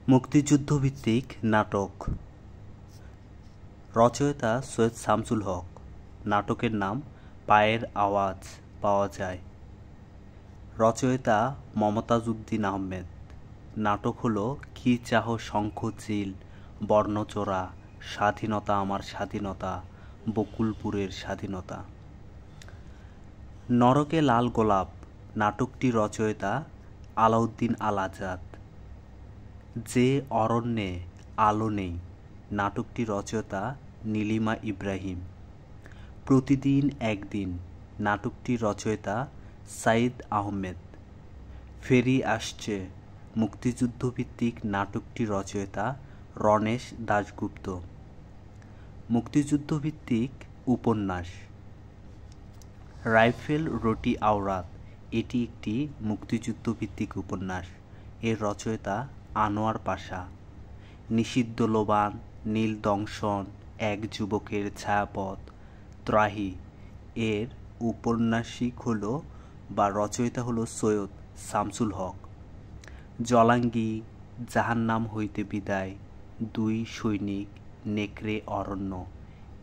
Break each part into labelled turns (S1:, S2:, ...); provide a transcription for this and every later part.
S1: মুক্তিযুদ্ধভিত্তিক নাটক। রচয়িতা সৈয়দ শামসুল হক। নাটকের নাম পায়ের আওয়াজ পাওয়া যায়। রচয়িতা মমতাজ উদ্দিন আহমেদ। নাটক হলো কি চাহ শঙ্খ চিল, বর্ণচোরা, স্বাধীনতা আমার স্বাধীনতা, বকুলপুরের স্বাধীনতা। নরকে লাল গোলাপ নাটকটি রচয়িতা আলাউদ্দিন আল আজাদ। যে অরণ্যে আলো নেই নাটকটি রচয়িতা নীলিমা ইব্রাহিম। প্রতিদিন একদিন নাটকটি রচয়িতা সাইদ আহমেদ। ফেরি আসছে মুক্তিযুদ্ধভিত্তিক নাটকটি রচয়িতা রণেশ দাশগুপ্ত। মুক্তিযুদ্ধভিত্তিক উপন্যাস রাইফেল রোটি আওরাত, এটি একটি মুক্তিযুদ্ধভিত্তিক উপন্যাস। এর রচয়িতা আনোয়ার পাশা। নিষিদ্ধ লোবান, নীল দংশন, এক যুবকের ছায়াপথ, ত্রাহি, এর উপন্যাসিক হলো বা রচয়িতা হলো সৈয়দ শামসুল হক। জলাঙ্গি, জাহান্নাম হইতে বিদায়, দুই সৈনিক, নেকড়ে অরণ্য,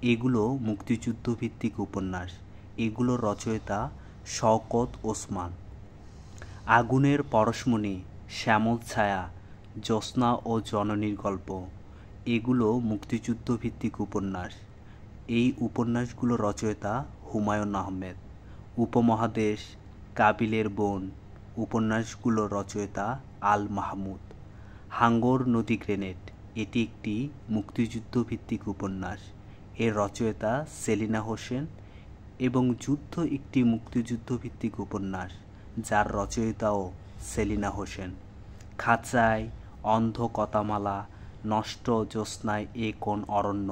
S1: এগুলো মুক্তিযুদ্ধভিত্তিক উপন্যাস। এগুলো রচয়িতা শওকত ওসমান। আগুনের পরশমণি, শ্যামল ছায়া, জ্যোৎস্না ও জননীর গল্প, এগুলো মুক্তিযুদ্ধভিত্তিক উপন্যাস। এই উপন্যাসগুলো রচয়িতা হুমায়ুন আহমেদ। উপমহাদেশ, কাবিলের বোন, উপন্যাসগুলো রচয়িতা আল মাহমুদ। হাঙ্গর নদী গ্রেনেড, এটি একটি মুক্তিযুদ্ধভিত্তিক উপন্যাস। এর রচয়িতা সেলিনা হোসেন এবং যুদ্ধ একটি মুক্তিযুদ্ধভিত্তিক উপন্যাস যার রচয়িতাও সেলিনা হোসেন। খাঁচায়, অন্ধ কথামালা, নষ্ট জ্যোৎস্নায় এ কোন অরণ্য,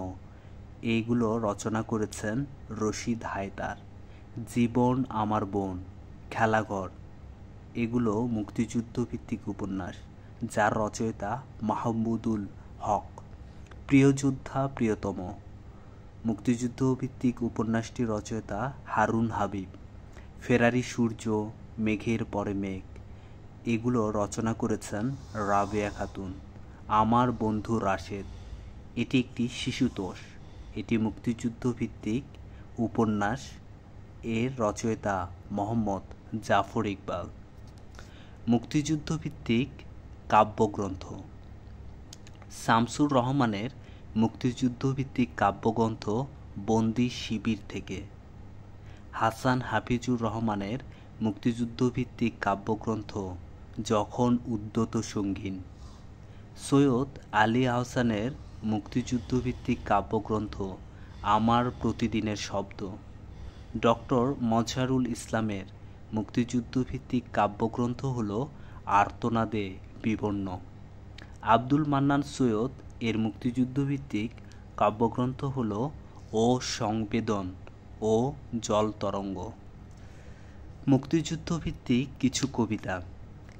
S1: এইগুলো রচনা করেছেন রশিদ হায়দার। জীবন আমার বোন, খেলাঘর, এগুলো মুক্তিযুদ্ধভিত্তিক উপন্যাস যার রচয়িতা মাহমুদুল হক। প্রিয় যোদ্ধা প্রিয়তম, মুক্তিযুদ্ধভিত্তিক উপন্যাসটি রচয়িতা হারুন হাবিব। ফেরারি সূর্য, মেঘের পরে মেঘ, এগুলো রচনা করেছেন রাবেয়া খাতুন। আমার বন্ধু রাশেদ, এটি একটি শিশুতোষ। এটি মুক্তিযুদ্ধভিত্তিক উপন্যাস। এর রচয়িতা মোহাম্মদ জাফর ইকবাল। মুক্তিযুদ্ধভিত্তিক কাব্যগ্রন্থ শামসুর রহমানের মুক্তিযুদ্ধভিত্তিক কাব্যগ্রন্থ বন্দি শিবির থেকে। হাসান হাফিজুর রহমানের মুক্তিযুদ্ধভিত্তিক কাব্যগ্রন্থ যখন উদ্যত সঙ্গীন। সৈয়দ আলী আহসানের মুক্তিযুদ্ধভিত্তিক কাব্যগ্রন্থ আমার প্রতিদিনের শব্দ। ডক্টর মজহারুল ইসলামের মুক্তিযুদ্ধভিত্তিক কাব্যগ্রন্থ হল আর্তনাদে বিবর্ণ। আব্দুল মান্নান সৈয়দ এর মুক্তিযুদ্ধভিত্তিক কাব্যগ্রন্থ হল ও সংবেদন ও জল তরঙ্গ। মুক্তিযুদ্ধভিত্তিক কিছু কবিতা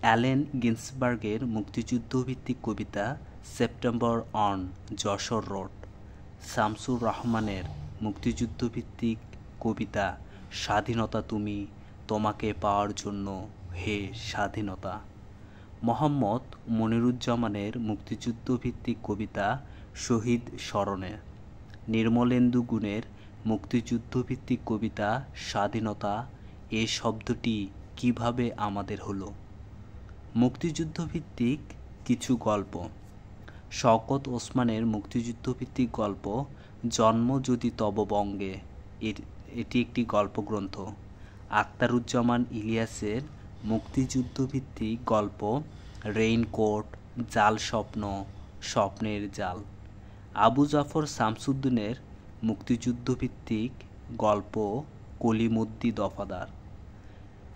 S1: অ্যালেন গিন্সবার্গের মুক্তিযুদ্ধভিত্তিক কবিতা September on Jessore road. Shamsur রহমানের মুক্তিযুদ্ধভিত্তিক কবিতা স্বাধীনতা তুমি, তোমাকে পাওয়ার জন্য হে স্বাধীনতা। মোহাম্মদ মনিরুজ্জামানের মুক্তিযুদ্ধভিত্তিক কবিতা শহীদ স্মরণে। নির্মলেন্দু গুণের মুক্তিযুদ্ধভিত্তিক কবিতা স্বাধীনতা, এ শব্দটি কিভাবে আমাদের হলো। মুক্তিযুদ্ধভিত্তিক কিছু গল্প শওকত ওসমানের মুক্তিযুদ্ধভিত্তিক গল্প জন্ম যদি তব বঙ্গে, এটি একটি গল্পগ্রন্থ। আখতারুজ্জামান ইলিয়াসের মুক্তিযুদ্ধভিত্তিক গল্প রেইনকোট, জাল স্বপ্ন, স্বপ্নের জাল। আবু জাফর শামসুদ্দিনের মুক্তিযুদ্ধভিত্তিক গল্প কলিমুদ্দি দফাদার।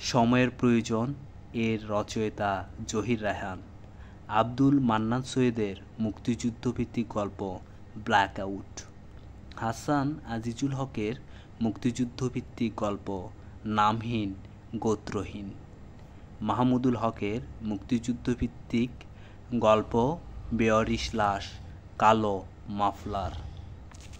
S1: সময়ের প্রয়োজন, এর রচয়িতা জহির রায়হান। আব্দুল মান্নান সৈয়দের মুক্তিযুদ্ধভিত্তিক গল্প ব্ল্যাক আউট। হাসান আজিজুল হকের মুক্তিযুদ্ধভিত্তিক গল্প নামহীন গোত্রহীন। মাহমুদুল হকের মুক্তিযুদ্ধভিত্তিক গল্প বেওয়ারিশ লাশ, কালো মাফলার।